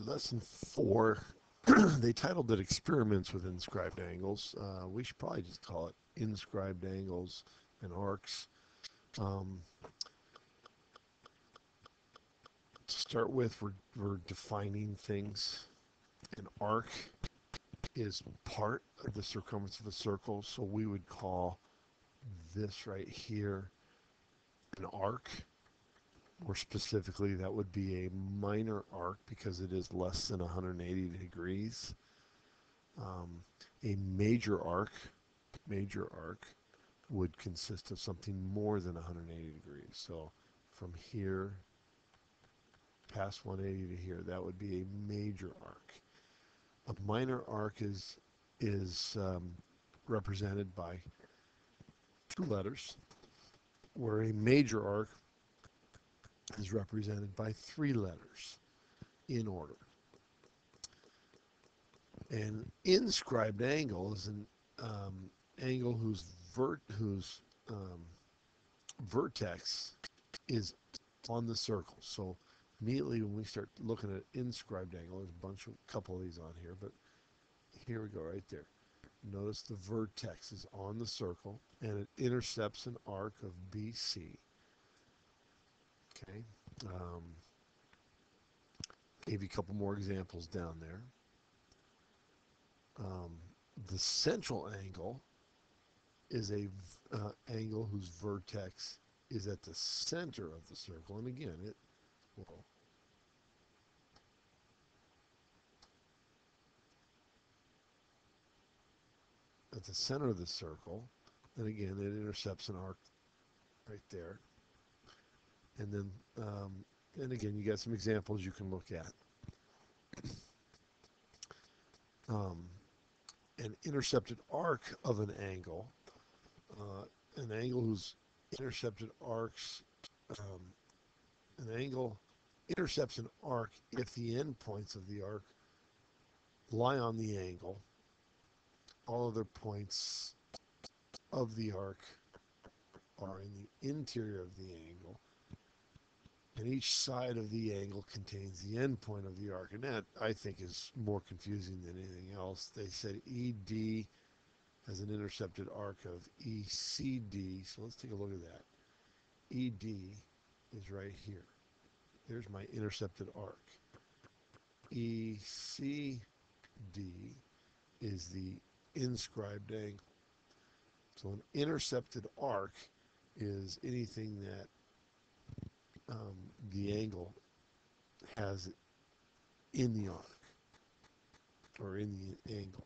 Lesson 4. They titled it Experiments with Inscribed Angles. We should probably just call it Inscribed Angles and Arcs. To start with, we're defining things. An arc is part of the circumference of a circle, so we would call this right here an arc. More specifically, that would be a minor arc because it is less than 180 degrees. A major arc would consist of something more than 180 degrees. So from here past 180 to here, that would be a major arc. A minor arc is represented by 2 letters, where a major arc is represented by 3 letters in order. An inscribed angle is an angle whose vertex is on the circle. So immediately when we start looking at inscribed angle, there's a couple of these on here, but here we go right there. Notice the vertex is on the circle and it intercepts an arc of BC. Okay. Gave you a couple more examples down there. The central angle is a angle whose vertex is at the center of the circle, and again, it will at the center of the circle, and again, it intercepts an arc right there. And then, and again, you got some examples you can look at. An intercepted arc of an angle whose intercepted arcs, an angle intercepts an arc if the endpoints of the arc lie on the angle. All other points of the arc are in the interior of the angle, and each side of the angle contains the endpoint of the arc. And that, I think, is more confusing than anything else. They said ED has an intercepted arc of ECD. So let's take a look at that. ED is right here. There's my intercepted arc. ECD is the inscribed angle. So an intercepted arc is anything that the angle has in the arc or in the angle.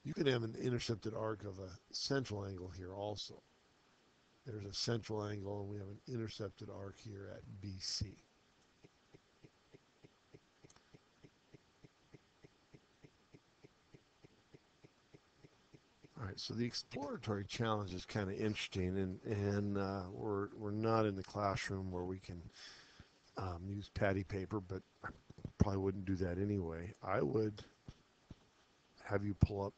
You can have an intercepted arc of a central angle here also. There's a central angle and we have an intercepted arc here at BC. All right, so the exploratory challenge is kind of interesting, and we're not in the classroom where we can use patty paper, but I probably wouldn't do that anyway. I would have you pull up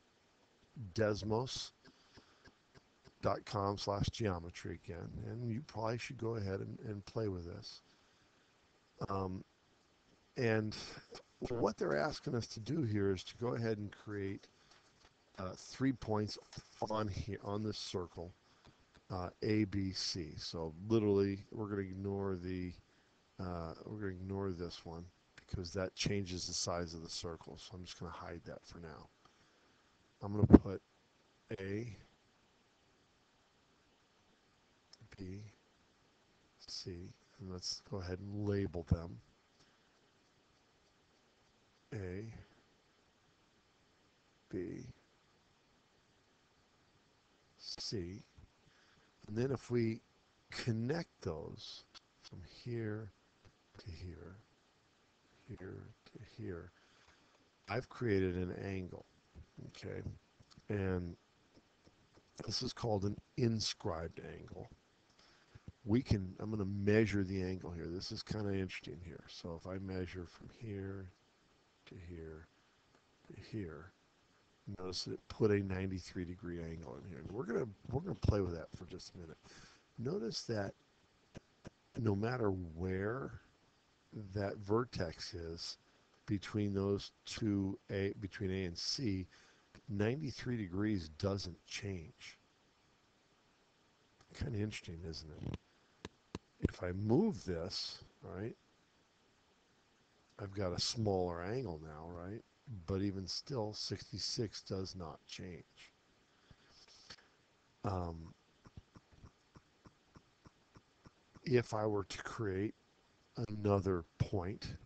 desmos.com/geometry again, and you probably should go ahead and play with this. And what they're asking us to do here is to go ahead and create 3 points on here on this circle, A, B, C. So literally, we're going to ignore this one because that changes the size of the circle. So I'm just going to hide that for now. I'm going to put A, B, C, and let's go ahead and label them. A, B, C. And then if we connect those from here to here, here to here, I've created an angle, okay? And this is called an inscribed angle. I'm going to measure the angle here. This is kind of interesting here. So if I measure from here to here to here, notice that it put a 93-degree angle in here. We're gonna play with that for just a minute. Notice that no matter where that vertex is, between between A and C, 93 degrees doesn't change. Kind of interesting, isn't it? If I move this, right, I've got a smaller angle now, right? But even still, 66 does not change. If I were to create another point,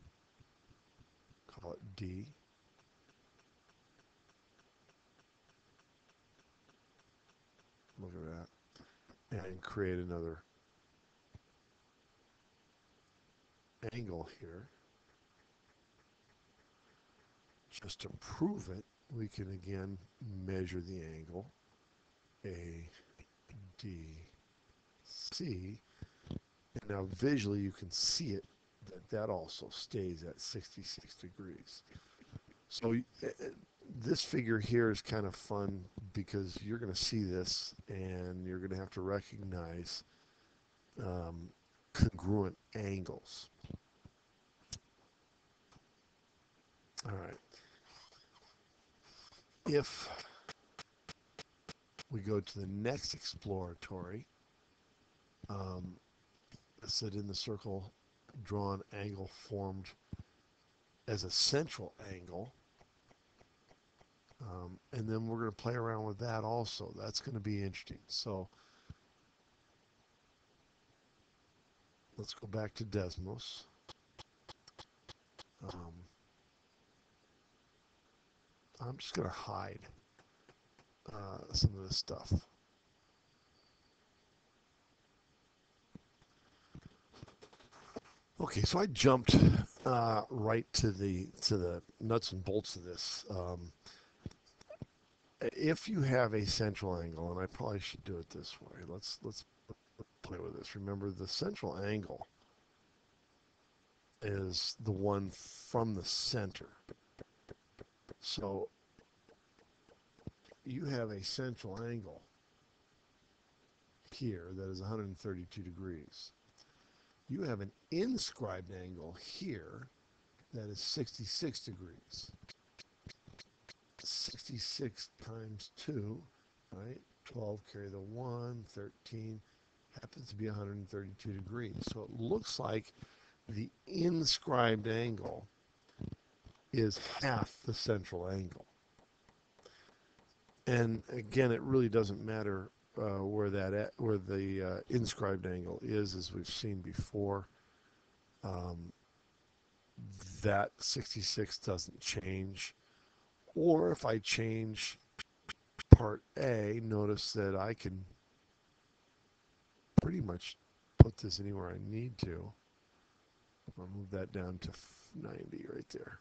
call it D, look at that, and create another angle here, just to prove it, we can again measure the angle, A, D, C, and now visually you can see it, that also stays at 66 degrees. So this figure here is kind of fun because you're going to see this and you're going to have to recognize congruent angles. All right. If we go to the next exploratory, it said in the circle, draw an angle formed as a central angle. And then we're going to play around with that also. That's going to be interesting. So let's go back to Desmos. I'm just going to hide some of this stuff. Okay, so I jumped right to the nuts and bolts of this. If you have a central angle, and I probably should do it this way. Let's play with this. Remember, the central angle is the one from the center. So you have a central angle here that is 132 degrees. You have an inscribed angle here that is 66 degrees. 66 times 2, right? 12, carry the 1, 13, happens to be 132 degrees. So it looks like the inscribed angle is half the central angle. And again, it really doesn't matter where the inscribed angle is, as we've seen before. That 66 doesn't change. Or if I change part A, notice that I can pretty much put this anywhere I need to. I'll move that down to 90 right there.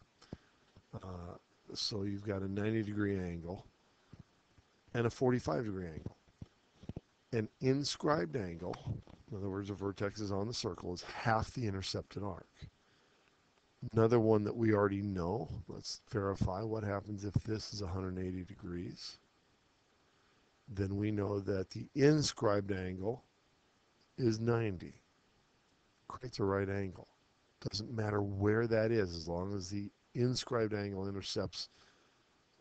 So you've got a 90-degree angle and a 45-degree angle. An inscribed angle, in other words, the vertex is on the circle, is half the intercepted arc. Another one that we already know, let's verify what happens if this is 180 degrees. Then we know that the inscribed angle is 90. Creates a right angle. Doesn't matter where that is, as long as the inscribed angle intercepts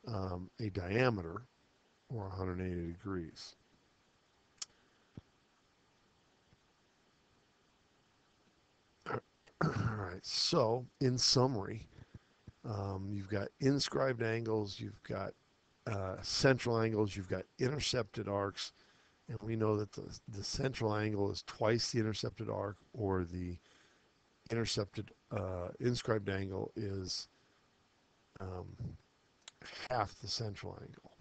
a diameter or 180 degrees. All right, so in summary, you've got inscribed angles, you've got central angles, you've got intercepted arcs, and we know that the central angle is twice the intercepted arc, or the intercepted inscribed angle is half the central angle.